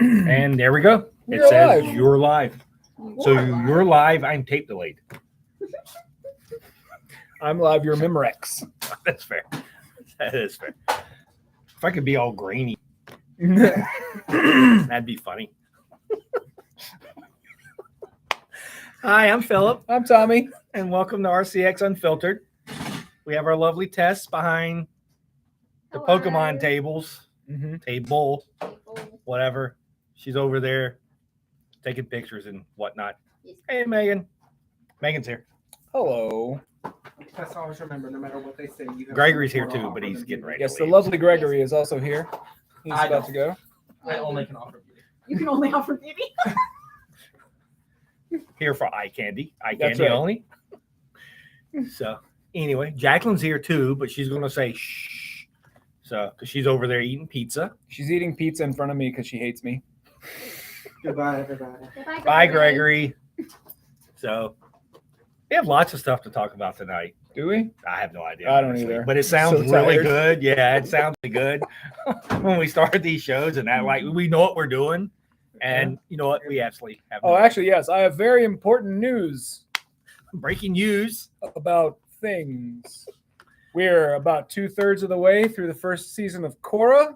And there we go. It We're says live. you're live. So you're live. I'm tape delayed. I'm live. You're Memorex. That's fair. That is fair. If I could be all grainy, that'd be funny. Hi, I'm Philip, I'm Tommy. and welcome to RCX Unfiltered. We have our lovely Tess behind the Hello. Pokemon tables, table, whatever. She's over there taking pictures and whatnot. Hey, Megan. Megan's here. Hello. That's always remember, no matter what they say. You have Gregory's here something too, to but offer he's them getting beauty. ready. Yes, to the leave. lovely Gregory is also here. He's I about don't. to go. I only can offer beauty. You can only offer beauty. Here for eye candy. Eye That's candy right. only. So anyway, Jacqueline's here too, but she's gonna say shh. So because she's over there eating pizza. She's eating pizza in front of me because she hates me. Goodbye, everybody. Bye, Gregory. So we have lots of stuff to talk about tonight. Do we? I have no idea. I don't honestly, either. But it sounds So really tired. good. Yeah, it sounds really good when we start these shows and that like we know what we're doing. And you know what? We absolutely have Oh, actually, yes. I have very important news breaking news. about things. We're about 2/3 of the way through the first season of Korra.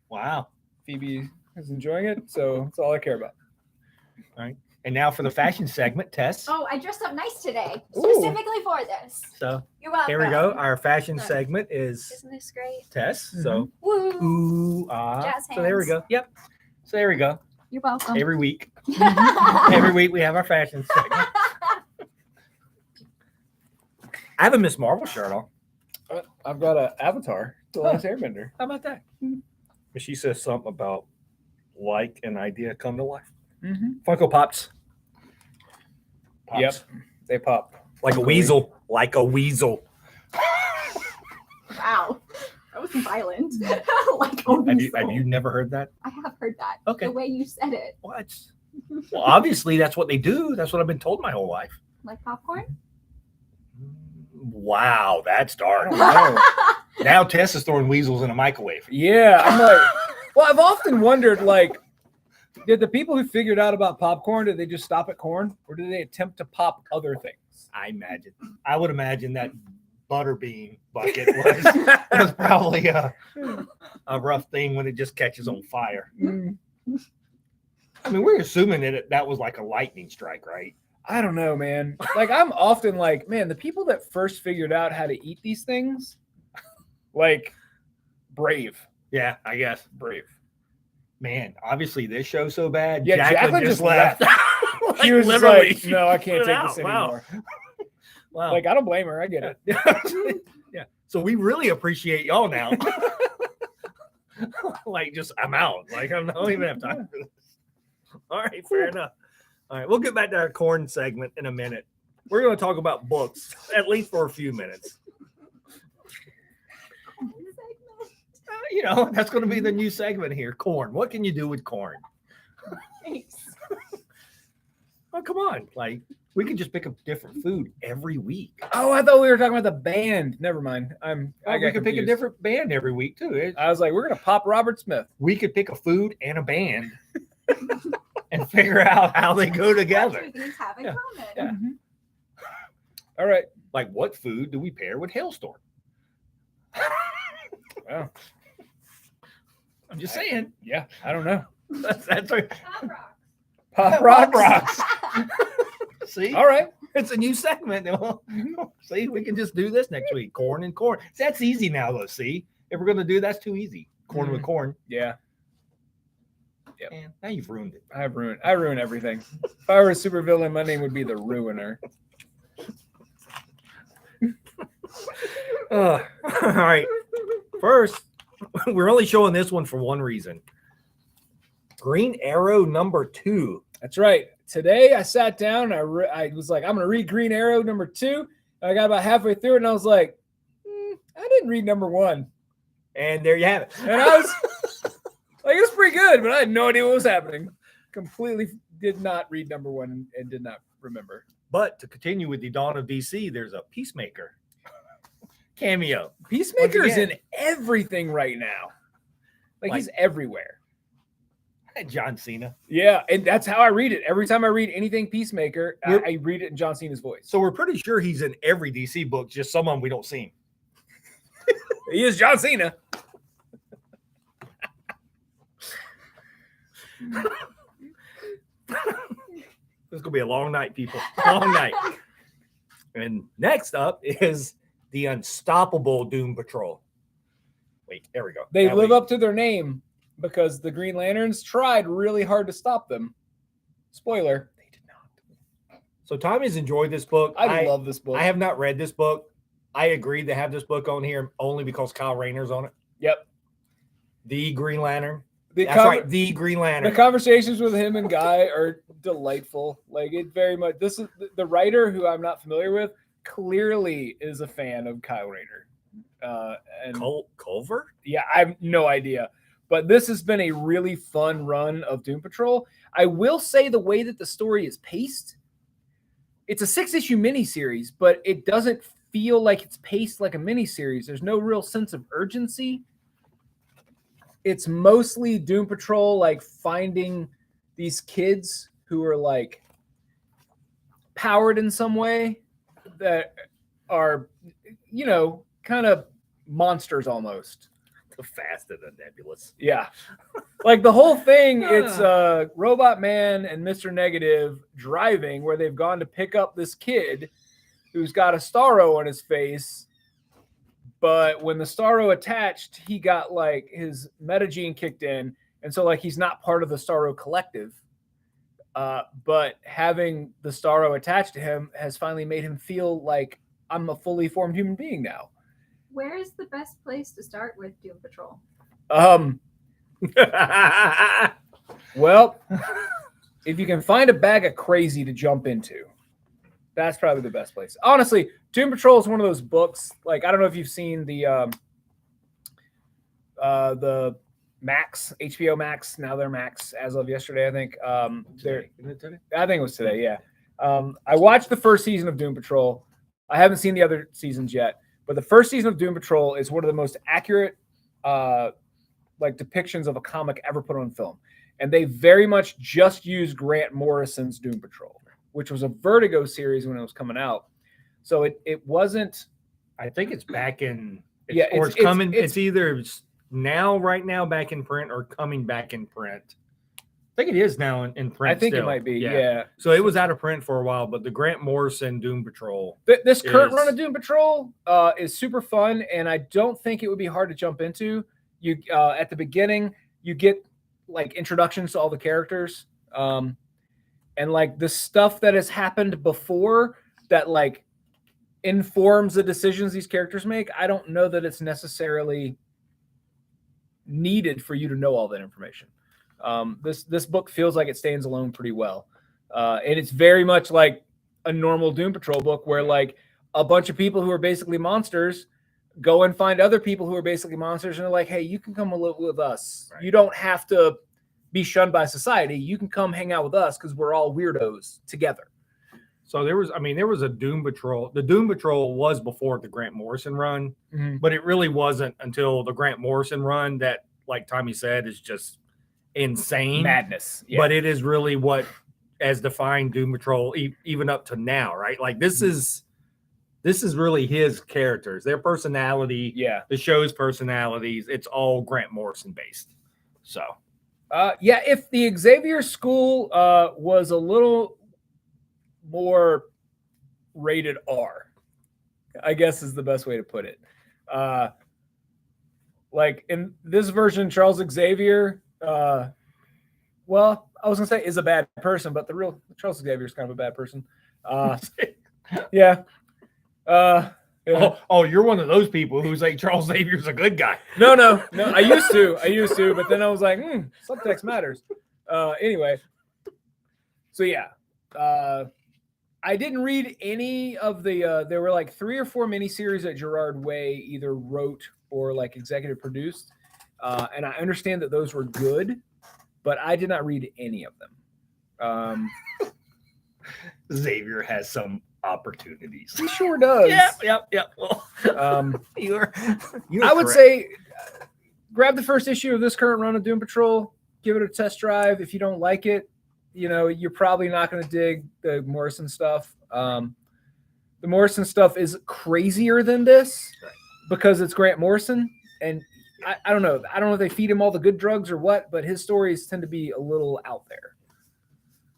Wow. Phoebe is enjoying it, so that's all I care about. And now for the fashion segment, Tess. Oh, I dressed up nice today, Ooh. specifically for this. So You're welcome. here we go. Our fashion Nice. segment is Isn't this great? Tess. So Woo! ooh, ah. Jazz So there we hands. go. Yep. So there we go. You're welcome. Every week. Every week we have our fashion segment. I have a Miss Marvel shirt on. I've got an Avatar, The Last Airbender. How about that? And she says something about like an idea come to life. Funko Pops. Yep, they pop. Like a weasel. Like a weasel. Wow, that was violent. Like a Have weasel. you never heard that? I have heard that. Okay. The way you said it, What? Well, obviously that's what they do. That's what I've been told my whole life. like popcorn. Wow, that's dark. Oh. Now Tess is throwing weasels in a microwave. Yeah, I'm like, well, I've often wondered, like, did the people who figured out about popcorn, did they just stop at corn, or did they attempt to pop other things? I would imagine that butterbean bucket was probably a rough thing when it just catches on fire. I mean, we're assuming that was like a lightning strike, right? I don't know, man. Like, I'm often like, man, the people that first figured out how to eat these things, like, brave. Yeah, I guess. Brave. Man, obviously this show's so bad. Yeah, Jacqueline just left. Like, She was just literally. like, no, I can't take this Wow. anymore. Wow. Like, I don't blame her. I get it. Yeah. So we really appreciate y'all now. Like, just I'm out. Like, I don't even have time for this. All right, fair enough. All right, we'll get back to our corn segment in a minute. We're going to talk about books, at least for a few minutes. You know, that's going to be the new segment here. Corn. What can you do with corn? Thanks. Oh, come on. Like, we could just pick a different food every week. Oh, I thought we were talking about the band. Never mind. I Or got we could pick a confused. different band every week, too. I was like, we're gonna pop Robert Smith. We could pick a food and a band and figure out how they go together. What do things have in Yeah. common? Yeah. All right. Like, what food do we pair with Hailstorm? Well, I'm just saying. yeah, I don't know. That's our Pop rocks. Pop rocks. rocks. See? All right. It's a new segment. See, we can just do this next week. Corn and corn. That's easy now, though. See, if we're going to do that's too easy. Corn with corn. Yeah, Yep. Man, now you've ruined it. I ruin everything. If I were a supervillain, my name would be the Ruiner. All right. First, we're only showing this one for one reason. Green Arrow #2. That's right. Today I sat down. I was like, I'm gonna read Green Arrow #2. I got about halfway through it, and I was like, I didn't read #1. And there you have it. And I was like, it was pretty good, but I had no idea what was happening. Completely did not read #1 and did not remember. But to continue with the Dawn of DC, there's a Peacemaker cameo. Peacemaker's Once again. in everything right now. Like Like- he's everywhere. John Cena. Yeah, and that's how I read it. Every time I read anything Peacemaker, I read it in John Cena's voice. So we're pretty sure he's in every DC book, just some of them we don't see him. He is John Cena. This is gonna be a long night, people. Long night. And next up is the Unstoppable Doom Patrol. Wait, there we go. They Now live up to their name because the Green Lanterns tried really hard to stop them. Spoiler. They did not. So Tommy's enjoyed this book. I love this book. I have not read this book. I agreed to have this book on here only because Kyle Rayner's on it. Yep. The Green Lantern. The That's right, the Green Lantern. The conversations with him and Guy are delightful. Like it very much. This is the writer who I'm not familiar with. Clearly is a fan of Kyle Rayner. And Culver? Yeah, I have no idea. But this has been a really fun run of Doom Patrol. I will say the way that the story is paced, it's a 6-issue miniseries, but it doesn't feel like it's paced like a miniseries. There's no real sense of urgency. It's mostly Doom Patrol, like finding these kids who are like powered in some way that are, you know, kind of monsters almost. The Fast and the Nebulous. Yeah. Like the whole thing, it's Robot Man and Mr. Negative driving where they've gone to pick up this kid who's got a Starro on his face. But when the Starro attached, he got like his metagene kicked in. And so like he's not part of the Starro collective. But having the Starro attached to him has finally made him feel like I'm a fully formed human being now. Where is the best place to start with Doom Patrol? Well, if you can find a bag of crazy to jump into, that's probably the best place. Honestly, Doom Patrol is one of those books. Like, I don't know if you've seen the Max, HBO Max. Now they're Max as of yesterday, I think. I think it was today. Yeah. I watched the first season of Doom Patrol. I haven't seen the other seasons yet, but the first season of Doom Patrol is one of the most accurate, like depictions of a comic ever put on film. And they very much just used Grant Morrison's Doom Patrol, which was a Vertigo series when it was coming out. So it wasn't. I think it's back in. It's coming. It's either right now back in print or coming back in print. I think it is now in print. I think still. it might be. Yeah. So it was out of print for a while, but the Grant Morrison Doom Patrol. This current run of Doom Patrol is super fun, and I don't think it would be hard to jump into. You at the beginning, you get like introductions to all the characters, and like the stuff that has happened before that like informs the decisions these characters make. I don't know that it's necessarily needed for you to know all that information. This book feels like it stands alone pretty well, and it's very much like a normal Doom Patrol book where like a bunch of people who are basically monsters go and find other people who are basically monsters, and they're like, hey, you can come live with us. Right. You don't have to be shunned by society. You can come hang out with us because we're all weirdos together. So there was a Doom Patrol. The Doom Patrol was before the Grant Morrison run, but it really wasn't until the Grant Morrison run that, like Tommy said, is just insane madness. Yeah. But it is really what has defined Doom Patrol even up to now, right? Like this is really his characters, their personality, the show's personalities. It's all Grant Morrison based. So, if the Xavier School was a little more rated R, I guess is the best way to put it. Like in this version, Charles Xavier, well, I was gonna say is a bad person, but the real Charles Xavier is kind of a bad person. Yeah. Oh, you're one of those people who's like Charles Xavier's a good guy. No. I used to, but then I was like, subtext matters. Anyway. So yeah. I didn't read any of the there were like 3 or 4 miniseries that Gerard Way either wrote or like executive produced. And I understand that those were good, but I did not read any of them. Xavier has some opportunities. He sure does. Yep. Well, you're I would say grab the first issue of this current run of Doom Patrol. give it a test drive. If you don't like it, you're probably not going to dig the Morrison stuff. The Morrison stuff is crazier than this because it's Grant Morrison, and I don't know. I don't know if they feed him all the good drugs or what, but his stories tend to be a little out there.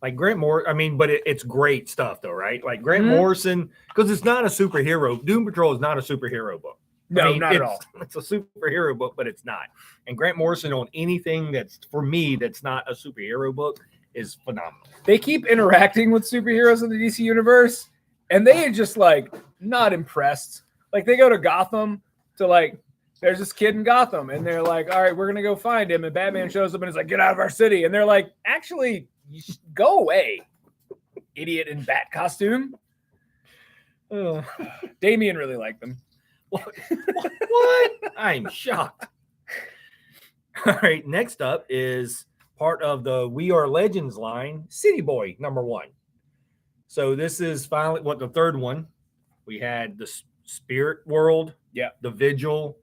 Like Grant Morrison, but it's great stuff though, right? Like Grant Morrison, because it's not a superhero. Doom Patrol is not a superhero book. No, not at all. It's a superhero book, but it's not. And Grant Morrison on anything that's, for me, that's not a superhero book is phenomenal. They keep interacting with superheroes in the DC universe, and they are just like not impressed. Like they go to Gotham to there's this kid in Gotham, and they're like, all right, we're gonna go find him. And Batman shows up and is like, get out of our city. And they're like, actually, go away, idiot in bat costume. Damien really liked them. What? I'm shocked. All right, next up is part of the We Are Legends line, City Boy #1. So this is finally the third one. We had the Spirit World, the Vigil,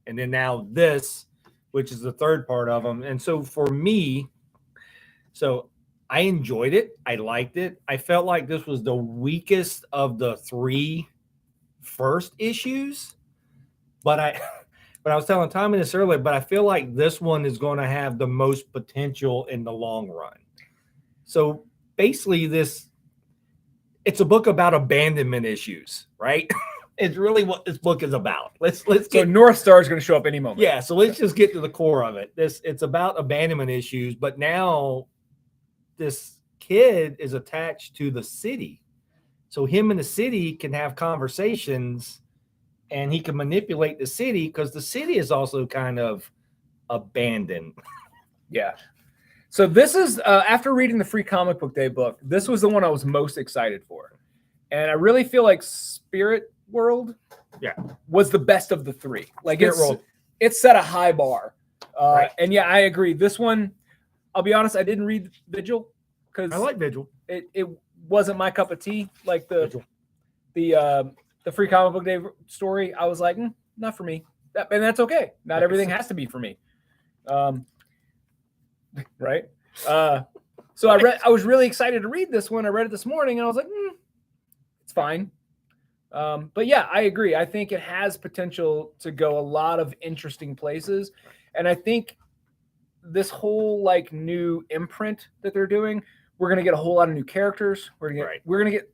and then now this, which is the third part of them. And so for me, I enjoyed it. I liked it. I felt like this was the weakest of the 3 first issues, but I was telling Tommy this earlier, but I feel like this one is going to have the most potential in the long run. So basically it's a book about abandonment issues, right? It's really what this book is about. Let's get So North Star is going to show up any moment. Yeah, so let's just get to the core of it. It's about abandonment issues, but now this kid is attached to the city. So him and the city can have conversations, and he can manipulate the city because the city is also kind of abandoned. Yeah. So this is, after reading the Free Comic Book Day book, this was the one I was most excited for. And I really feel like Spirit World was the best of the 3. Like it set a high bar. Right. And yeah, I agree. This one, I'll be honest, I didn't read Vigil because I like Vigil. It wasn't my cup of tea. Like the Free Comic Book Day story, I was like, not for me. And that's okay. Not everything has to be for me. Right. So I was really excited to read this one. I read it this morning and I was like, it's fine. But yeah, I agree. I think it has potential to go a lot of interesting places. And I think this whole new imprint that they're doing, we're going to get a whole lot of new characters. We're going to get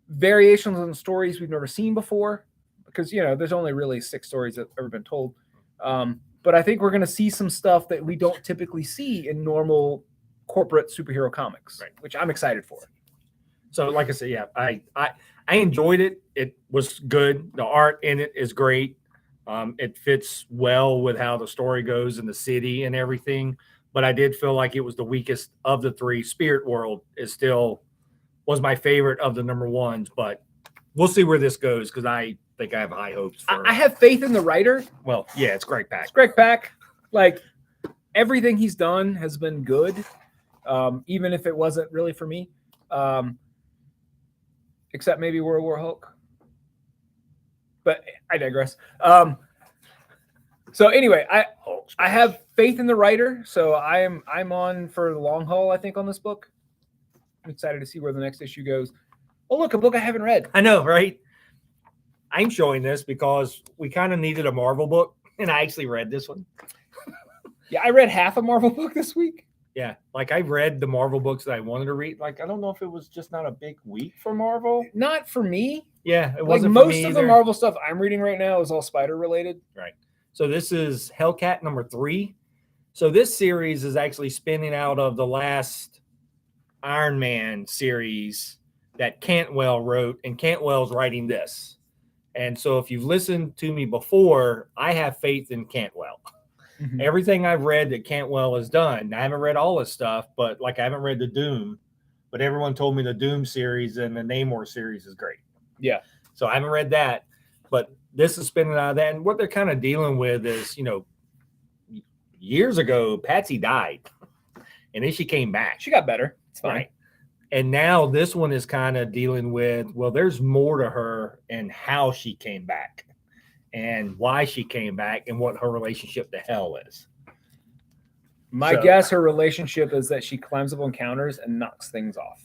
variations on stories we've never seen before because, there's only really 6 stories that have ever been told. But I think we're going to see some stuff that we don't typically see in normal corporate superhero comics, which I'm excited for. So like I said, yeah, I enjoyed it. It was good. The art in it is great. It fits well with how the story goes in the city and everything. But I did feel like it was the weakest of the 3. Spirit World was my favorite of the #1s, but we'll see where this goes because I think I have high hopes for I have faith in the writer. Well, yeah, it's Greg Pak. It's Greg Pak. Like everything he's done has been good, even if it wasn't really for me. Except maybe World War Hulk. But I digress. So anyway, I have faith in the writer, so I'm on for the long haul, I think, on this book. I'm excited to see where the next issue goes. Oh, look, a book I haven't read. I know, right? I'm showing this because we kind of needed a Marvel book, and I actually read this one. Yeah, I read half a Marvel book this week. Yeah, I read the Marvel books that I wanted to read. I don't know if it was just not a big week for Marvel. Not for me. Yeah, it wasn't most for me of either. the Marvel stuff I'm reading right now is all Spider related. Right. So this is Hellcat #3. So this series is actually spinning out of the last Iron Man series that Cantwell wrote, and Cantwell's writing this. And so if you've listened to me before, I have faith in Cantwell. Mm-hmm. Everything I've read that Cantwell has done, I haven't read all his stuff, but I haven't read the Doom, but everyone told me the Doom series and the Namor series is great. Yeah. So I haven't read that, but this is spinning out of that. And what they're kind of dealing with is, years ago, Patsy died and then she came back. She got better. It's fine. Right? And now this one is kind of dealing with, there's more to her and how she came back and why she came back and what her relationship to hell is. My So- guess, her relationship is that she climbs up on counters and knocks things off.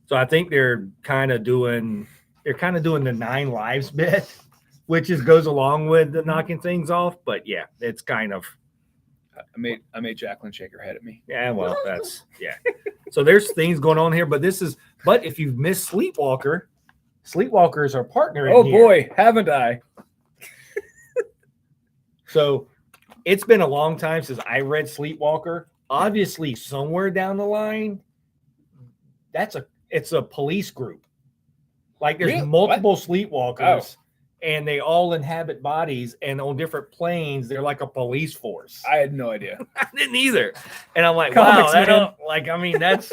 So I think they're kind of doing the 9 lives bit, which goes along with the knocking things off. But yeah, it's kind of I made Jacqueline shake her head at me. yeah. Well, that's yeah. So there's things going on here, but if you've missed Sleepwalker, Sleepwalker is our partner. In Oh here. boy, haven't I? So it's been a long time since I read Sleepwalker. Obviously, somewhere down the line, it's a police group. Like there's Really? multiple Sleepwalkers, Oh. and they all inhabit bodies, and on different planes, they're like a police force. I had no idea. I didn't either, and I'm like, Comics, wow, man. that's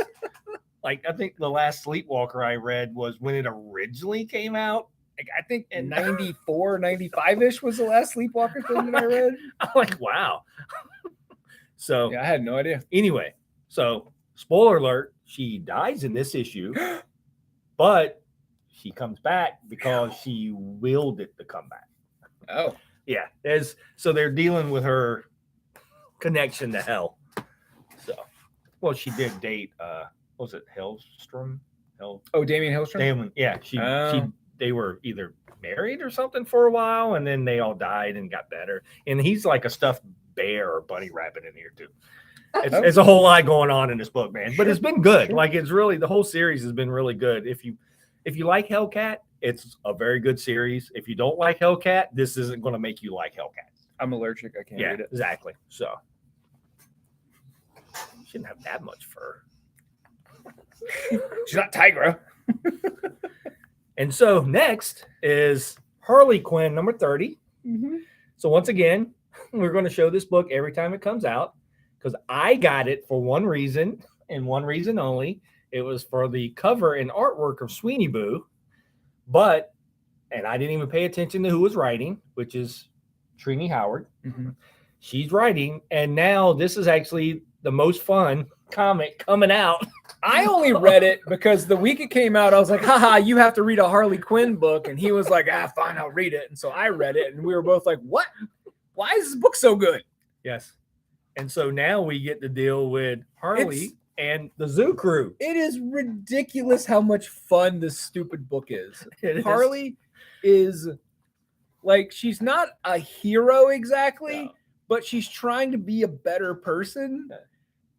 like I think the last Sleepwalker I read was when it originally came out. Like, I think in 94, 95-ish was the last Sleepwalker thing that I read. I'm like, wow. So Yeah, I had no idea. anyway, so spoiler alert, she dies in this issue, but she comes back because she willed it to come back. Oh, Yeah, so they're dealing with her connection to hell. So, well, she did date what was it Hellstrom? Damien Hillstrom? Damon, yeah, Oh. they were either married or something for a while, and then they all died and got better. And he's like a stuffed bear or bunny rabbit in here too. It's a whole lot going on in this book, man. But it's been good. Like it's really the whole series has been really good. If you like Hellcat, it's a very good series. If you don't like Hellcat, this isn't going to make you like Hellcat. I'm allergic. I can't Yeah, read it. exactly. So shouldn't have that much fur. She's not Tigra. And so next is Harley Quinn number 30. So once again, we're going to show this book every time it comes out because I got it for one reason and one reason only. It was for the cover and artwork of Sweeney Boo, and I didn't even pay attention to who was writing, which is Trini Howard. She's writing, and now this is actually the most fun comic coming out. I only read it because the week it came out, I was like, haha, you have to read a Harley Quinn book. And he was like, fine, I'll read it. And so I read it, and we were both like, what? Why is this book so good? Yes. And so now we get to deal with Harley and the Zoo Crew. It is ridiculous how much fun this stupid book is. It is. Harley is like, she's not a hero exactly, No. but she's trying to be a better person. Yeah.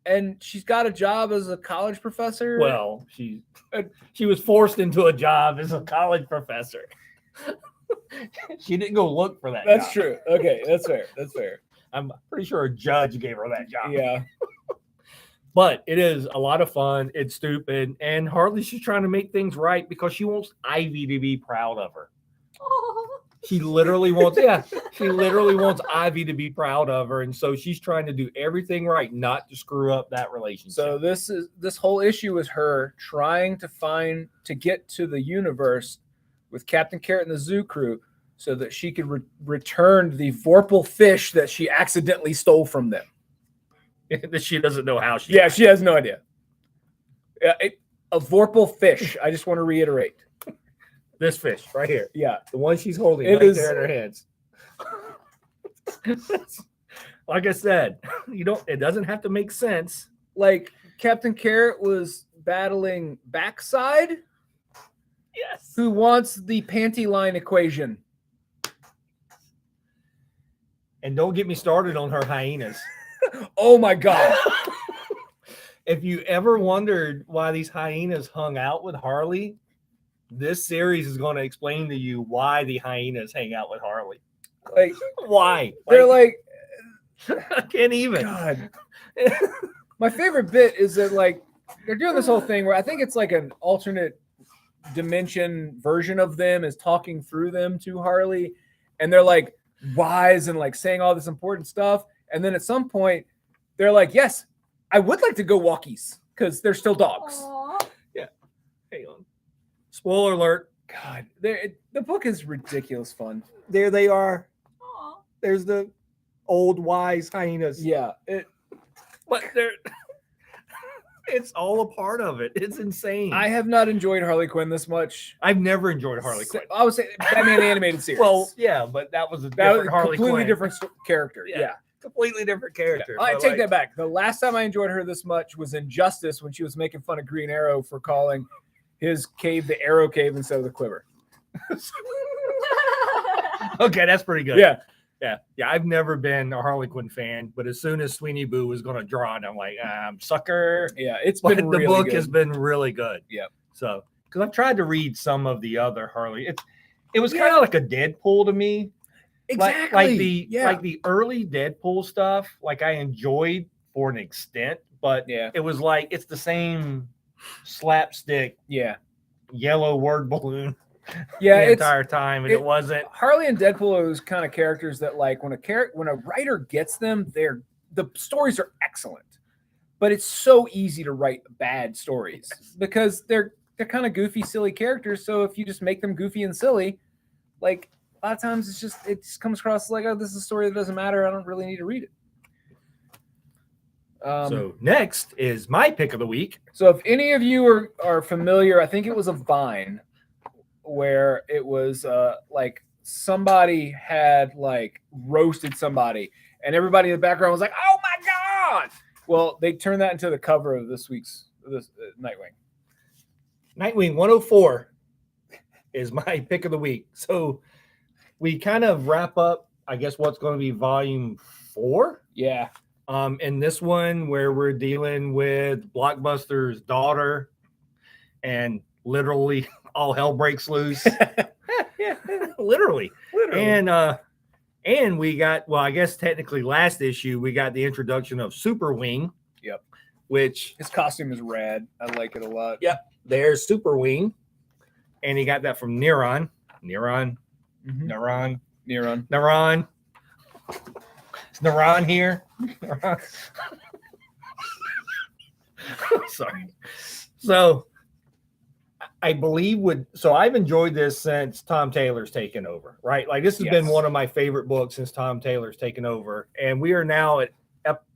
And she's got a job as a college professor. Well, she was forced into a job as a college professor. She didn't go look for that. That's job. true. Okay, that's fair. That's fair. I'm pretty sure a judge gave her that job. Yeah. But it is a lot of fun. It's stupid. And Harley's just trying to make things right because she wants Ivy to be proud of her. She literally wants Ivy to be proud of her. And so she's trying to do everything right, not to screw up that relationship. So this whole issue is her trying to get to the universe with Captain Carrot and the Zoo Crew so that she could return the Vorpal fish that she accidentally stole from them. that she doesn't know how she. Yeah, she has no idea. A Vorpal fish. I just want to reiterate. This fish right here. Yeah. The one she's holding It right is- there in her hands. Like I said, it doesn't have to make sense. Like Captain Carrot was battling Backside, Yes. who wants the panty line equation. And don't get me started on her hyenas. Oh my God. If you ever wondered why these hyenas hung out with Harley, this series is going to explain to you why the hyenas hang out with Harley. Like, Why? they're like, I can't even. God. My favorite bit is that like they're doing this whole thing where I think it's like an alternate dimension version of them is talking through them to Harley, and they're like wise and like saying all this important stuff, and then at some point they're like, yes, I would like to go walkies because they're still dogs. Aw. Hang on. Spoiler alert. God, the book is ridiculous fun. There they are. Aw. There's the old wise hyenas. Yeah, But they're it's all a part of it. It's insane. I have not enjoyed Harley Quinn this much. I've never enjoyed Harley Quinn. I would say Batman the Animated Series. Well, yeah, but that was a that was different a Harley completely Quinn. different character. Yeah. Yeah. completely different character. I but, take like, that back. The last time I enjoyed her this much was in Justice when she was making fun of Green Arrow for calling his cave the Arrow Cave instead of the Quiver. Okay, that's pretty good. Yeah. Yeah. I've never been a Harley Quinn fan, but as soon as Sweeney Boo was going to draw it, I'm like, sucker. Yeah, it's But been the really book good. has been really good. Yep. So, because I've tried to read some of the other Harley, it was kind of like a Deadpool to me. Exactly. Like the early Deadpool stuff, like I enjoyed for an extent, but it was like it's the same slapstick yellow word balloon the entire time, and it wasn't. Harley and Deadpool are those kind of characters that, like, when a writer gets them, the stories are excellent, but it's so easy to write bad stories because they're kind of goofy, silly characters. So if you just make them goofy and silly, like, a lot of times it just comes across like, oh, this is a story that doesn't matter. I don't really need to read it. So next is my pick of the week. So if any of you are familiar, I think it was a Vine where it was like somebody had like roasted somebody and everybody in the background was like, oh my God. Well, they turned that into the cover of this Nightwing. Nightwing 104 is my pick of the week. So we kind of wrap up, I guess, what's going to be volume 4. Yeah. In this one where we're dealing with Blockbuster's daughter and literally all hell breaks loose. Literally. And we got, well, I guess technically last issue, we got the introduction of Super Wing. Yep. Which his costume is rad. I like it a lot. Yep. There's Super Wing. And he got that from Neuron. Mm-hmm. Neuron. Is Neuron here? Sorry. So I believe I've enjoyed this since Tom Taylor's taken over, right? Like this has been one of my favorite books since Tom Taylor's taken over. And we are now at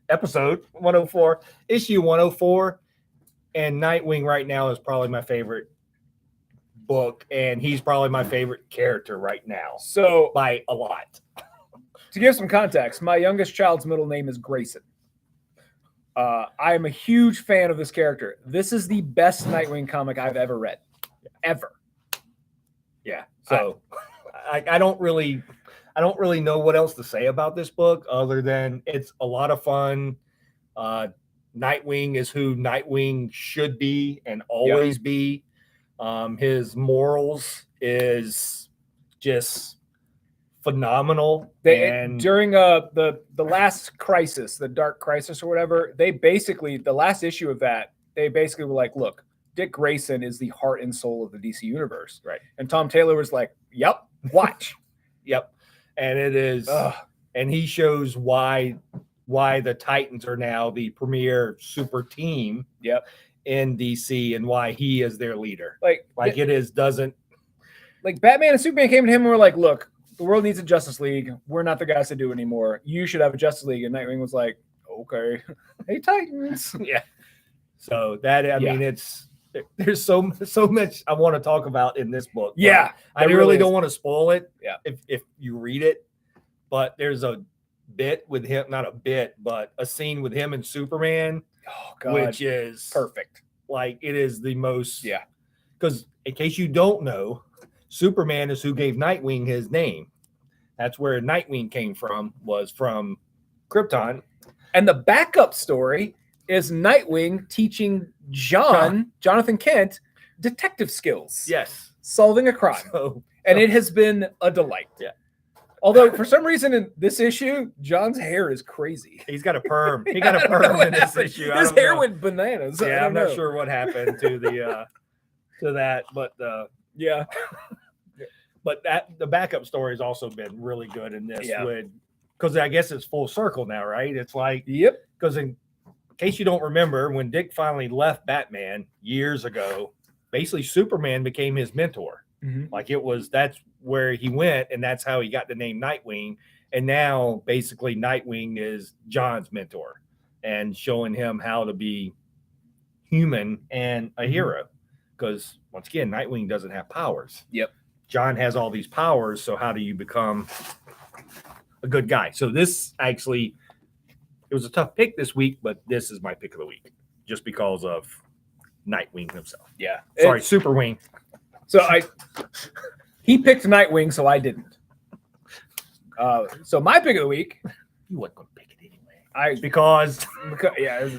episode 104, issue 104. And Nightwing right now is probably my favorite book, and he's probably my favorite character right now. So by a lot. To give some context, my youngest child's middle name is Grayson. I am a huge fan of this character. This is the best Nightwing comic I've ever read. Ever. Yeah. So I don't really know what else to say about this book other than it's a lot of fun. Nightwing is who Nightwing should be and always be. His morals is just phenomenal. And during the last crisis, the Dark Crisis or whatever, they basically, the last issue of that, they basically were like, look, Dick Grayson is the heart and soul of the DC universe. Right. And Tom Taylor was like, yep, watch. Yep. And it is, and he shows why the Titans are now the premier super team. Yep. In DC and why he is their leader. Like Batman and Superman came to him and were like, look, the world needs a Justice League. We're not the guys to do it anymore. You should have a Justice League. And Nightwing was like, okay. Hey, Titans. Yeah. So that, I mean, there's so much I want to talk about in this book. Yeah. I really don't want to spoil it. Yeah. If you read it, but there's a bit with him, not a bit, but a scene with him and Superman. Oh, God. Which is perfect. Like it is the most. Yeah. Because in case you don't know, Superman is who gave Nightwing his name. That's where Nightwing came from, was from Krypton. And the backup story is Nightwing teaching Jonathan Kent, detective skills. Yes. Solving a crime. And it has been a delight. Yeah. Although for some reason in this issue, John's hair is crazy. He's got a perm. He got a perm in this issue. His hair went bananas. Yeah, I'm not sure what happened to the to that, but yeah. But the backup story has also been really good in this because I guess it's full circle now, right? It's like because in case you don't remember, when Dick finally left Batman years ago, basically Superman became his mentor. Mm-hmm. Like that's where he went, and that's how he got the name Nightwing. And now basically Nightwing is John's mentor and showing him how to be human and a hero. Because once again, Nightwing doesn't have powers. Yep. John has all these powers. So how do you become a good guy? So this actually it was a tough pick this week, but this is my pick of the week just because of Nightwing himself. Yeah. Sorry, Super Wing. So he picked Nightwing, so I didn't. So my pick of the week, You wasn't going to pick it anyway. because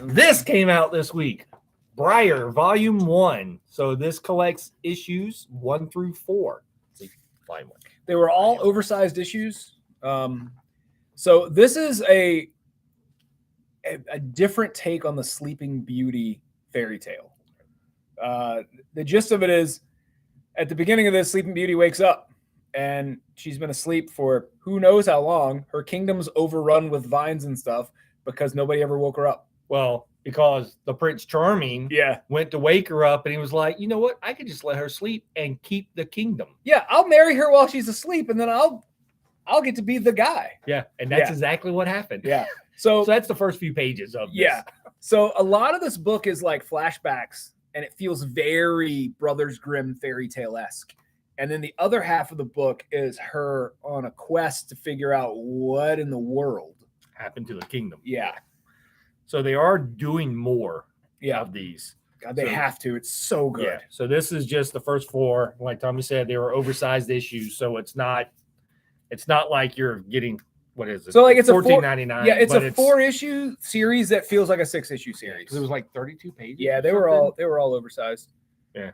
This came out this week. Briar, Volume 1. So this collects issues 1 through 4. See, volume 1. they were all oversized issues. So this is a different take on the Sleeping Beauty fairy tale. The gist of it is, at the beginning of this, Sleeping Beauty wakes up and she's been asleep for who knows how long. Her kingdom's overrun with vines and stuff because nobody ever woke her up. Well, because the Prince Charming Yeah. went to wake her up and he was like, you know what? I could just let her sleep and keep the kingdom. Yeah, I'll marry her while she's asleep and then I'll get to be the guy. Yeah. And that's Yeah. exactly what happened. Yeah. So that's the first few pages of this. Yeah. So a lot of this book is like flashbacks and it feels very Brothers Grimm fairy tale-esque. And then the other half of the book is her on a quest to figure out what in the world Happened to the kingdom. Yeah. So they are doing more Yeah. of these. God, they So- have to. It's so good. Yeah. So this is just the first 4. Like Tommy said, they were oversized issues. So it's not like you're getting, what is it? So, like, it's a four- $14.99. Yeah, it's but a 4-issue series that feels like a 6-issue series. Because it was like 32 pages. Yeah, or they were something. all oversized. Yeah.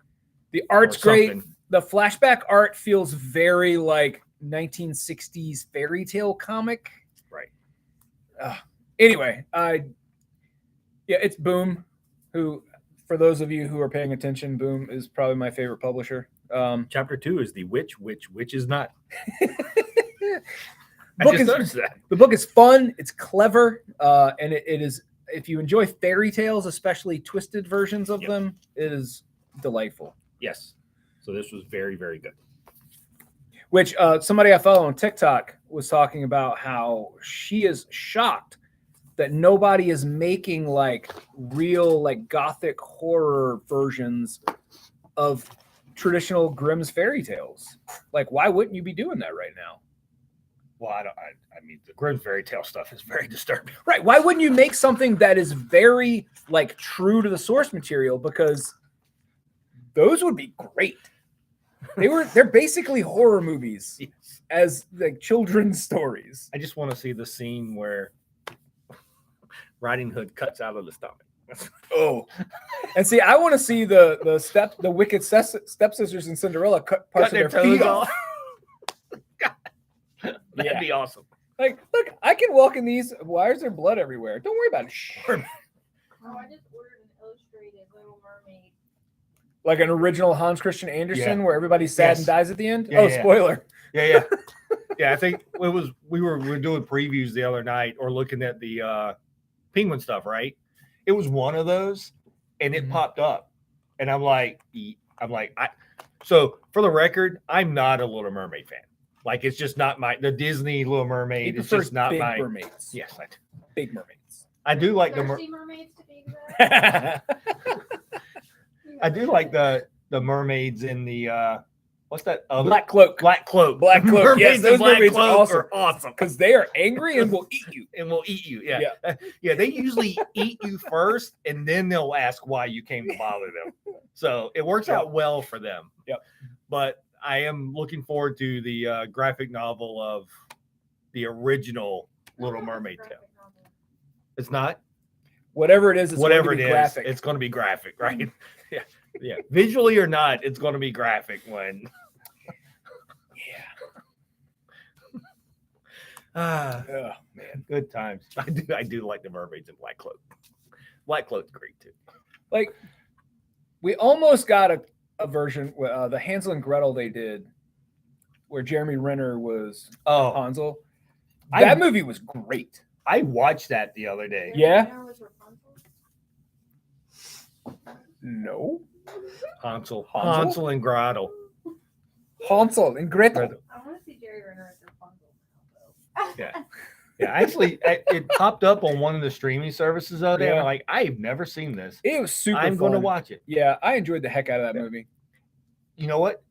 The art's Or great. something. The flashback art feels very like 1960s fairy tale comic. Right. Anyway, it's Boom, who, for those of you who are paying attention, Boom is probably my favorite publisher. Chapter 2 is the which is not. Book I just is- noticed that. The book is fun, it's clever, and it is, if you enjoy fairy tales, especially twisted versions of Yep. them, it is delightful. Yes. So this was very, very good. Which somebody I follow on TikTok was talking about how she is shocked that nobody is making like real like gothic horror versions of traditional Grimm's fairy tales. Like, why wouldn't you be doing that right now? Well, I mean, the Grimm's fairy tale stuff is very disturbing. Right. Why wouldn't you make something that is very like true to the source material? Because those would be great. They're basically horror movies Yes. as like children's stories. I just want to see the scene where Riding Hood cuts out of the stomach. Oh, and see, I want to see the wicked stepsisters in Cinderella cut parts Cut of their feet off. That'd Yeah. be awesome. Like, look, I can walk in these. Why is there blood everywhere? Don't worry about it. Shh. Oh, I just ordered an illustrated Little Mermaid. Like an original Hans Christian Andersen, Yeah. where everybody's sad Yes. and dies at the end. Yeah, Oh, yeah. spoiler. Yeah. Yeah, I think it was we were doing previews the other night or looking at the penguin stuff, right? It was one of those and it Mhm. popped up. And so for the record, I'm not a Little Mermaid fan. Like it's just not the Disney Little He Mermaid. It's prefers just not big my mermaids. Yes, I do. Big mermaids. I do like the Thirsty mermaids to be exact. I do like the mermaids in the what's that other Black Cloak. Black Cloak. Black Cloak, Mermaids yes, in those Black mermaids are Cloak awesome. are awesome. Because they are angry and will eat you. And will eat you. Yeah. They usually eat you first and then they'll ask why you came to bother them. So it works out well for them. Yep. But I am looking forward to the graphic novel of the original Little Mermaid tale. It's not Whatever it is, it's whatever going it to be is. graphic. It's going to be graphic, right? Yeah. Yeah. Visually or not, it's going to be graphic when. Ah, Oh, man. good times. I do like the mermaids in Black Cloak. Black Cloak's great too. Like, we almost got a version, the Hansel and Gretel they did, where Jeremy Renner was Oh, Hansel. I- That movie was great. I watched that the other day. Yeah? Now was Rapunzel. No. Hansel and Gretel. Hansel and Gretel. I want to see Jerry Renner as Rapunzel now, though. Yeah. Yeah, actually, it popped up on one of the streaming services the other day. Yeah. I'm like, I've never seen this. It was super I'm going to fun. watch it. Yeah, I enjoyed the heck out of that Yeah. movie. You know what?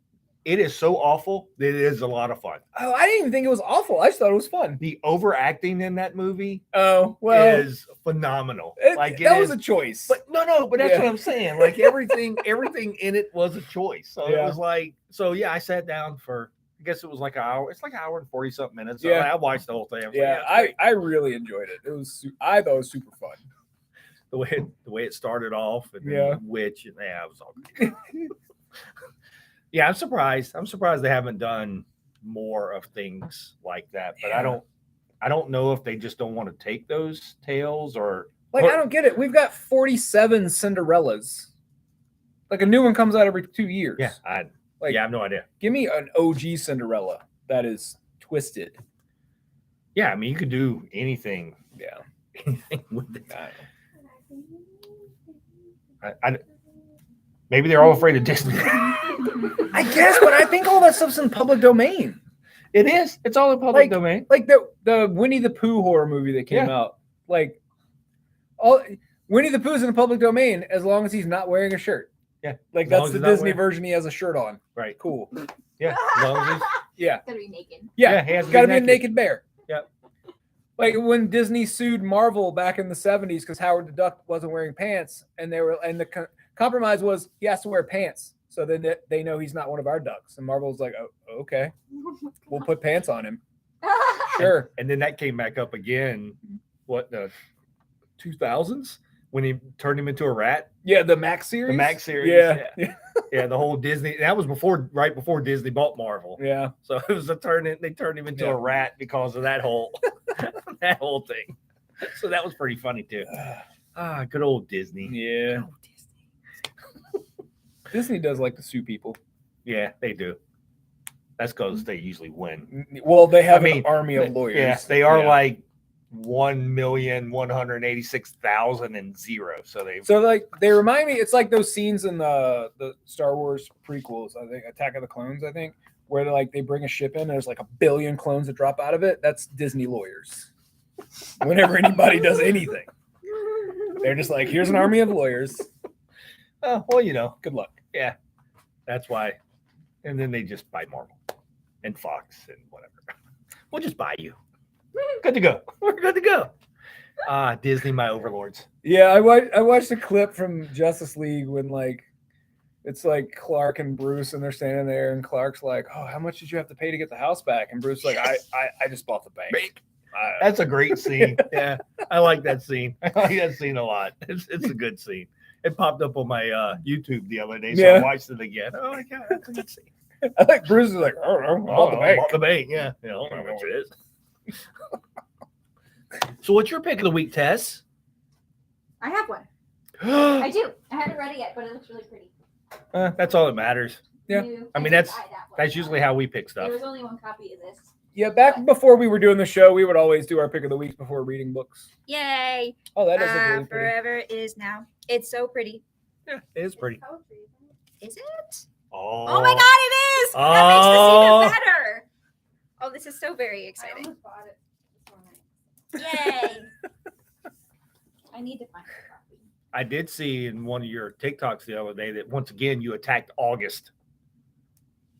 it is so awful that it is a lot of fun. Oh, I didn't even think it was awful. I just thought it was fun. The overacting in that movie Oh, well, is phenomenal. that was a choice. But but that's Yeah. what I'm saying. Like everything in it was a choice. So Yeah. it was like, I sat down for, I guess it was like an hour. It's like an hour and 40 something minutes. So Yeah. I watched the whole thing. I was yeah, like, it's great. I really enjoyed it. I thought it was super fun. The way it started off, and Yeah. then Witch, and it was all good. Yeah, I'm surprised. I'm surprised they haven't done more of things like that. But Yeah. I don't know if they just don't want to take those tales or Like, I don't get it. We've got 47 Cinderellas. Like, a new one comes out every 2 years. yeah, I have no idea. Give me an OG Cinderella that is twisted. Yeah, I mean, you could do anything, Yeah. anything with it. I Maybe they're all afraid of Disney. guess, but I think all that stuff's in public domain. It is. It's all in public Like- domain. Like the Winnie the Pooh horror movie that came out. Like, all Winnie the Pooh's in the public domain as long as he's not wearing a shirt. Yeah, Like, as long that's as the he's not Disney wearing- version. He has a shirt on. Right. Cool. Yeah. As long as he's, Yeah. Gotta be naked. Yeah. he has to Got to be a naked. naked bear. Yep. Like when Disney sued Marvel back in the 70s because Howard the Duck wasn't wearing pants, and the compromise was he has to wear pants so then they know he's not one of our ducks. And Marvel was like, oh, okay, we'll put pants on him. Sure. And then that came back up again. What, the 2000s when he turned him into a rat? Yeah, the Max series. The Max series. Yeah. Yeah, the whole Disney. That was right before Disney bought Marvel. Yeah. So it was they turned him into Yeah. a rat because of that whole that whole thing. So that was pretty funny too. Good old Disney. Yeah. Good old Disney. Disney does like to sue people. Yeah, they do. That's because they usually win. Well, they have I mean, an army of lawyers. Yeah, they are Yeah. like 1,186,000. So like they remind me, it's like those scenes in the Star Wars prequels, I think Attack of the Clones, I think, where they bring a ship in and there's like 1 billion clones that drop out of it. That's Disney lawyers. Whenever anybody does anything, they're just like, here's an army of lawyers. well, Good luck. yeah, that's why. And then they just buy Marvel and Fox and whatever. We'll just buy you. Good to go. We're good to go. Disney, my overlords. Yeah, I watched a clip from Justice League when it's like Clark and Bruce and they're standing there and Clark's like, oh, how much did you have to pay to get the house back? And Bruce is like, I just bought the bank. That's a great scene. Yeah, I like that scene. I like that scene a lot. It's a good scene. It popped up on my YouTube the other day, so I Yeah. watched it again. Oh my god, that's a good scene. I like Bruce is like, oh, bought the bank. Bought the bank. Yeah, I don't know how much it is. So, what's your pick of the week, Tess? I have one. I do. I haven't read it yet, but it looks really pretty. That's all that matters. Yeah. I mean, did that's- buy that one. That's usually how we pick stuff. There was only one copy of this. Yeah, back before we were doing the show, we would always do our pick of the week before reading books. Yay! Oh, that does look really pretty. Forever is now. It's so pretty. Yeah, it is pretty. Poetry, isn't it? Is it? Oh, Oh my god, it is! Oh. That makes this even better. Oh, this is so very I exciting. almost bought it this morning. Yay! I need to find a copy. I did see in one of your TikToks the other day that once again you attacked August.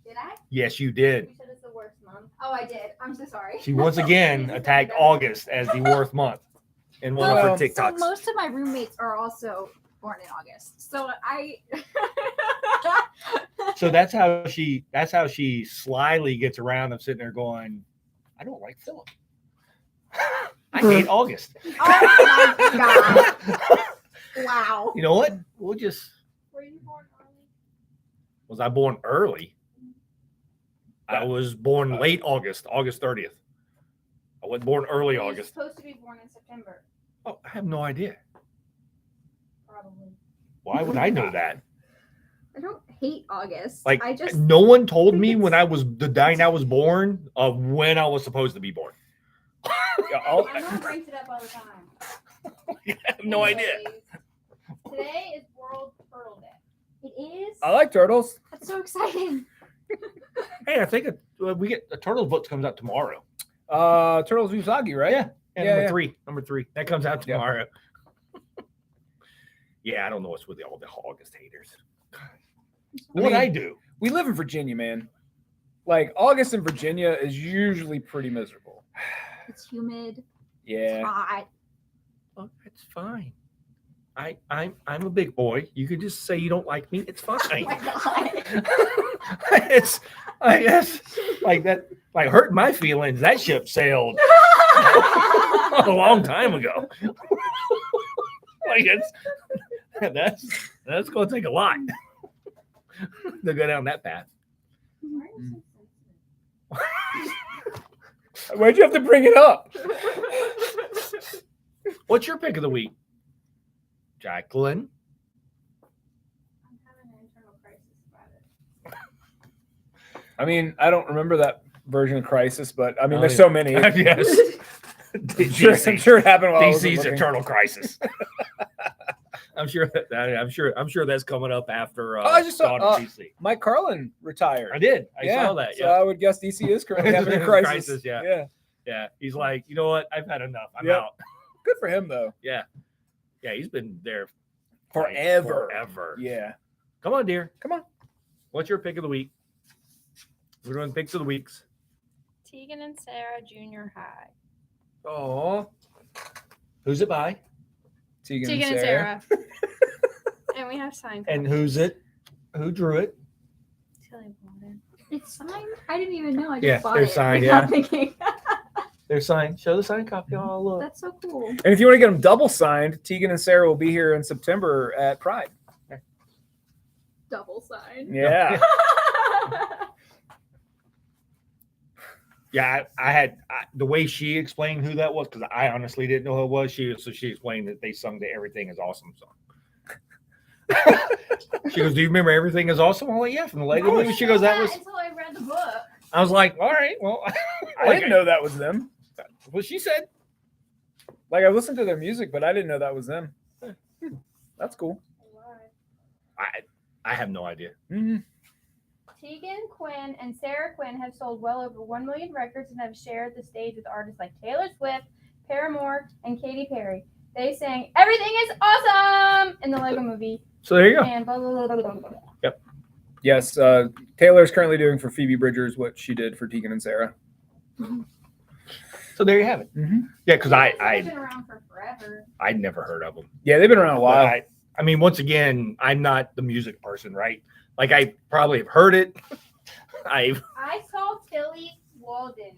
Did I? Yes, you did. You said it's the worst month. Oh, I did. I'm so sorry. She once again attacked August as the worst month in one of her Well, So TikToks. most of my roommates are also born in August. So So that's how she slyly gets around of sitting there going, I don't like Philip. I hate August. Oh my god. Wow. You know what? We'll just Were you born early? was I born early? I was born late August 30th. I wasn't born early You're August. supposed to be born in September, Oh, I have no idea. probably. Why would I know that? I don't hate August. Like I just no one told me when I was the day I was born of when I was supposed to be born. Yeah, my mom brings it up all the time. I have no idea. Anyways, today is World Turtle Day. It is. I like turtles. That's so exciting. Hey, I think we get a Turtles book comes out tomorrow. Turtles Usagi, right? Yeah. And Yeah, number three. That comes out Yeah. tomorrow. Yeah, I don't know what's with all the August haters. What mean, I do? We live in Virginia, man. Like August in Virginia is usually pretty miserable. It's humid. Yeah. It's hot. Well, it's fine. I'm a big boy. You could just say you don't like me. It's Oh fine. my god. It's I guess like that like hurt my feelings. That ship sailed a long time ago. Like that's gonna take a lot to go down that path. Why'd you have to bring it up? What's your pick of the week, Jacqueline? I'm having an internal crisis about it. I mean, I don't remember that version of Crisis, but I mean, Oh, there's yeah. so many. Yes. I'm sure it happened while I wasn't DC's looking. Eternal Crisis. I'm sure that's coming up after I just saw- Dawn of DC. Mike Carlin retired. I did. I saw that. So Yeah. I would guess DC is currently having a crisis. Crisis, yeah. Yeah. Yeah. He's like, you know what? I've had enough. I'm Yep. out. Good for him though. Yeah. Yeah. He's been there Forever. Forever. Yeah. Come on, dear. Come on. What's your pick of the week? We're doing picks of the weeks. Tegan and Sarah Junior High. Oh. Who's it by? Tegan, Tegan and Sarah. And we have signed. And who's it? Who drew it? Tilly Walden. It's signed. I didn't even know. I just Yeah, bought they're it. signed, without yeah. thinking. They're signed. Show the signed copy. Oh, look. That's so cool. And if you want to get them double signed, Tegan and Sarah will be here in September at Pride. Double signed. Yeah. Yeah, I had the way she explained who that was because I honestly didn't know who it was. She explained that they sung the "Everything Is Awesome" song. She goes, "Do you remember Everything Is Awesome?" I'm like, "Yeah, from the Lego movie." She goes, "That was." until I read the book. I was like, "All right, well." I didn't know that was them. Well, she said. Like I listened to their music, but I didn't know that was them. That's cool. I have no idea. Mm-hmm. Tegan Quinn and Sarah Quinn have sold well over 1 million records and have shared the stage with artists like Taylor Swift, Paramore, and Katy Perry. They sang "Everything Is Awesome" in the Lego movie. So there you go. And blah, blah, blah, blah, blah, blah. Yes, Taylor's currently doing for Phoebe Bridgers what she did for Tegan and Sarah. So there you have it. Mm-hmm. Yeah, because They've I been around for forever. I'd never heard of them. Yeah, they've been around a But while. I mean, once again, I'm not the music person, right? Like I probably have heard it. I saw Tilly Walden.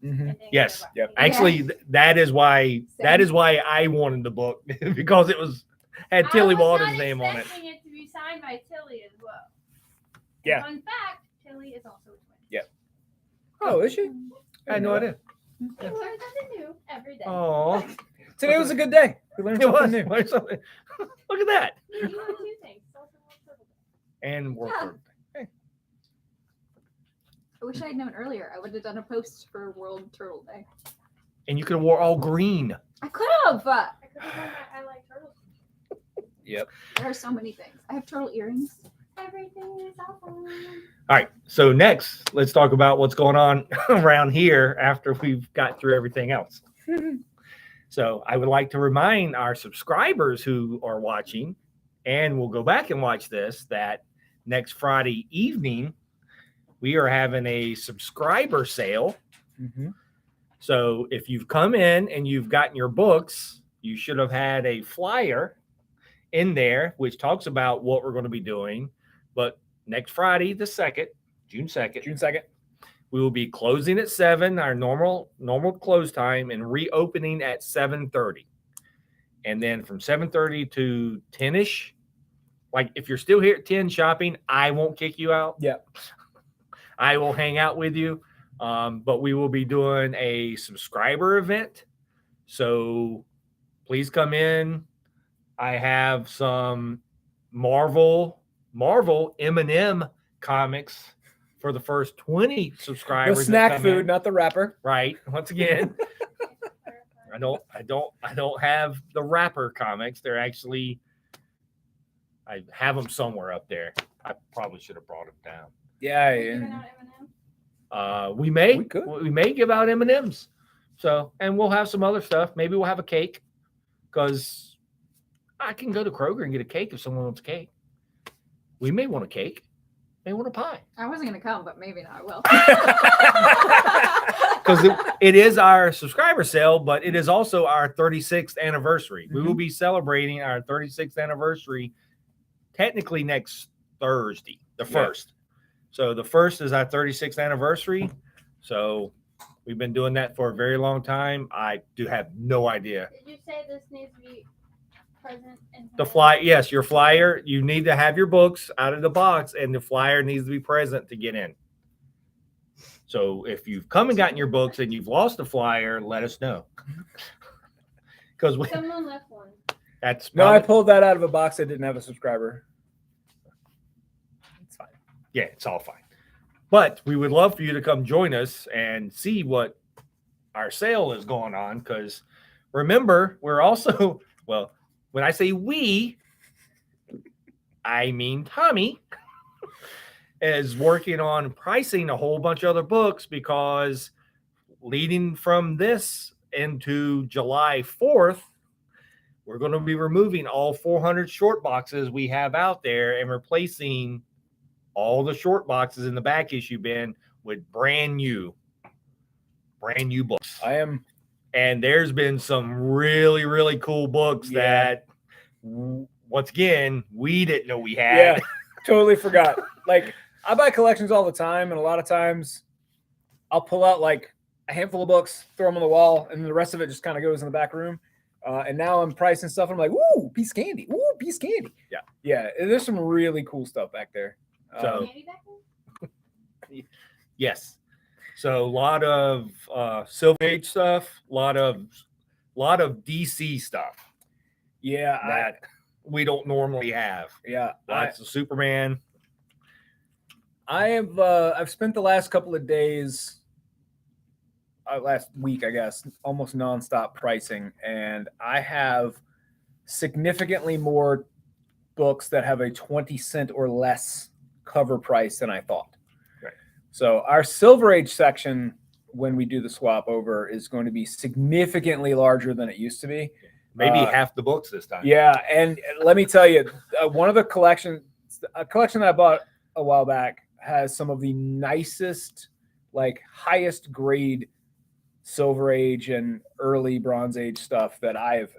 Mm-hmm. and then Yes. Sarah Yep. Walden. Actually, that is why I wanted the book because it had Tilly I was Walden's not name on it. expecting it to be signed by Tilly as well. Yeah. Fun fact: Tilly is also a twin. Oh, is she? I had no idea. You learn something new every day. Oh, Today was a good day. We learned it was. something new. Learned something. Look at that. You learn two things. It's also World Turtle Day. And World Yeah. Turtle Day. I wish I had known earlier. I would have done a post for World Turtle Day. And you could have wore all green. I could have. I could have worn my I like turtles. Yep. There are so many things. I have turtle earrings. Everything is awesome. All right. So next, let's talk about what's going on around here after we've got through everything else. So I would like to remind our subscribers who are watching and will go back and watch this that next Friday evening, we are having a subscriber sale. Mm-hmm. So if you've come in and you've gotten your books, you should have had a flyer in there, which talks about what we're going to be doing. But next Friday, the 2nd, June 2nd, June 2nd. we will be closing at 7, our normal close time, and reopening at 7:30. And then from 7:30 to 10-ish, like if you're still here at 10 shopping, I won't kick you out. Yeah. I will hang out with you. But we will be doing a subscriber event. So please come in. I have some Marvel M&M comics for the first 20 The subscribers. that snack come food, in. not the wrapper. Right. Once again, I don't have the wrapper comics. They're actually, I have them somewhere up there. I probably should have brought them down. Yeah. Giving out M&Ms? We may We could. we may give out M&Ms. So, and we'll have some other stuff. Maybe we'll have a cake because I can go to Kroger and get a cake if someone wants a cake. We may want a cake. They want a pie. I wasn't gonna come, but maybe not. I will. Because it is our subscriber sale, but it is also our 36th anniversary. We will be celebrating our 36th anniversary technically next Thursday, the 1st. So the 1st is our 36th anniversary. So we've been doing that for a very long time. I do have no idea. Did you say this needs to be present in The flyer, yes, your flyer, you need to have your books out of the box, and the flyer needs to be present to get in. So if you've come and gotten your books and you've lost the flyer, let us know. Because Someone left one. that's No, I probably- pulled that out of a box that didn't have a subscriber. It's fine. yeah, it's all fine. But we would love for you to come join us and see what our sale is going on. Because remember, we're also, well, when I say we, I mean Tommy is working on pricing a whole bunch of other books, because leading from this into July 4th, we're going to be removing all 400 short boxes we have out there and replacing all the short boxes in the back issue bin with brand new books. And there's been some really, really cool books that, once again, we didn't know we had. Yeah, totally forgot. Like, I buy collections all the time, and a lot of times I'll pull out like a handful of books, throw them on the wall, and the rest of it just kind of goes in the back room. And now I'm pricing stuff, and I'm like, ooh, piece of candy. Ooh, piece of candy. Yeah. Yeah, there's some really cool stuff back there. So- Candy back there? Yes. So a lot of Silver Age stuff, a lot of DC stuff yeah, that we don't normally have. Lots of Superman. I've spent the last couple of days, last week, I guess, almost nonstop pricing, and I have significantly more books that have a 20-cent or less cover price than I thought. Right. So our Silver Age section, when we do the swap over, is going to be significantly larger than it used to be. Maybe half the books this time. Yeah, and let me tell you, one of the collection that I bought a while back has some of the nicest, like highest grade Silver Age and early Bronze Age stuff that I've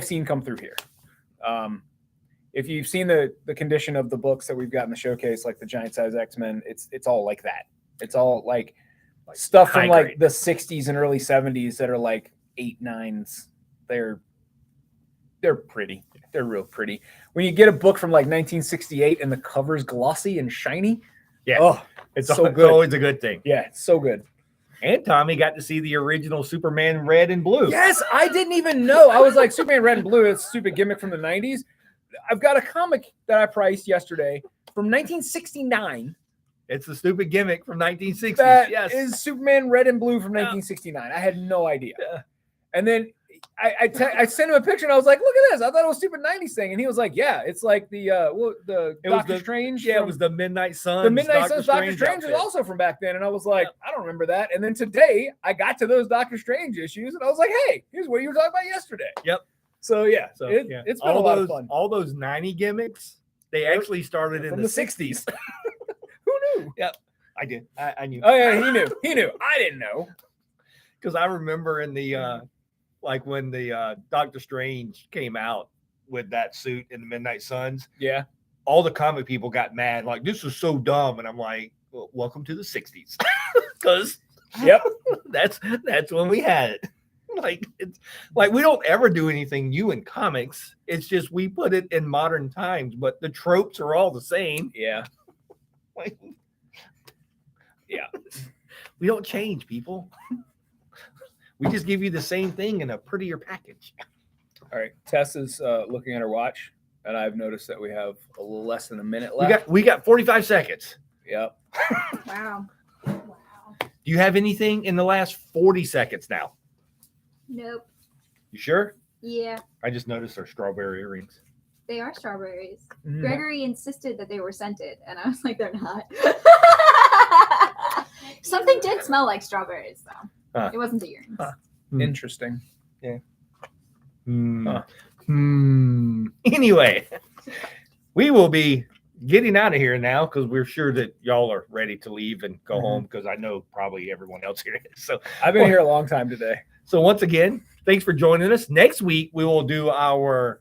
seen come through here. If you've seen the condition of the books that we've got in the showcase, like the giant size X-Men, it's all like that. It's all like stuff from high like grade. the 60s and early 70s that are like 8, 9s. They're pretty. They're real pretty. When you get a book from like 1968 and the cover's glossy and shiny, Yeah. oh, it's so it's good. always a good thing. Yeah, it's so good. And Tommy got to see the original Superman red and blue. Yes, I didn't even know. I was like, Superman Red and Blue, it's a stupid gimmick from the 90s. I've got a comic that I priced yesterday from 1969. It's the stupid gimmick from 1960s. That yes. is Superman Red and Blue from 1969. I had no idea. And then I sent him a picture and I was like, look at this. I thought it was a stupid 90s thing. And he was like, yeah, it's like the It was Doctor Strange. Yeah, from- it was the Midnight Suns. the Midnight Suns Doctor Strange outfit. was also from back then. And I was like, I don't remember that. And then today I got to those Doctor Strange issues and I was like, hey, here's what you were talking about yesterday. Yep. So yeah, So it's been all a lot those of fun. all those 90 gimmicks, they actually started in From the the 60s. Who knew? I did. I knew. Oh yeah, he knew. I didn't know. Because I remember in the like when the Doctor Strange came out with that suit in the Midnight Suns, Yeah. all the comic people got mad, like this is so dumb. And I'm like, well, welcome to the 60s. Because Yep. that's when we had it. Like it's like we don't ever do anything new in comics. It's just we put it in modern times, but the tropes are all the same. Yeah. Like, Yeah. we don't change, people. We just give you the same thing in a prettier package. All right. Tess is looking at her watch, and I've noticed that we have a little less than a minute left. We got 45 seconds. Yep. Wow. Wow. Do you have anything in the last 40 seconds now? Nope. You sure? Yeah, I just noticed they're strawberry earrings. they are strawberries. Mm. Gregory insisted that they were scented, and I was like, they're not. Something did smell like strawberries, though. Huh. It wasn't the earrings. Huh. Interesting. Hmm. Huh. Anyway, we will be getting out of here now because we're sure that y'all are ready to leave and go Mhm. home because I know probably everyone else here is. So, I've been here a long time today. so once again, thanks for joining us. Next week we will do our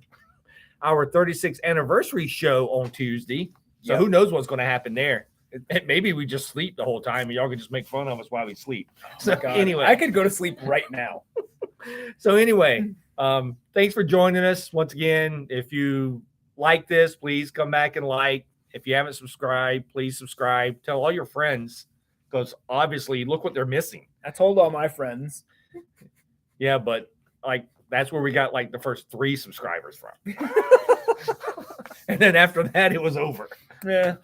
36th anniversary show on Tuesday. So Yep. who knows what's going to happen there? Maybe we just sleep the whole time and y'all can just make fun of us while we sleep. So God, anyway, I could go to sleep right now. So anyway, thanks for joining us once again. If you like this, please come back and like. If you haven't subscribed, please subscribe. Tell all your friends because obviously look what they're missing. I told all my friends. Yeah, but like that's where we got like the first 3 subscribers from. And then after that, it was over. Yeah.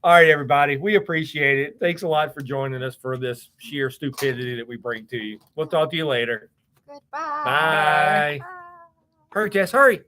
All right, everybody. We appreciate it. Thanks a lot for joining us for this sheer stupidity that we bring to you. We'll talk to you later. Goodbye. Bye. Bye. Hurry, Jess, hurry.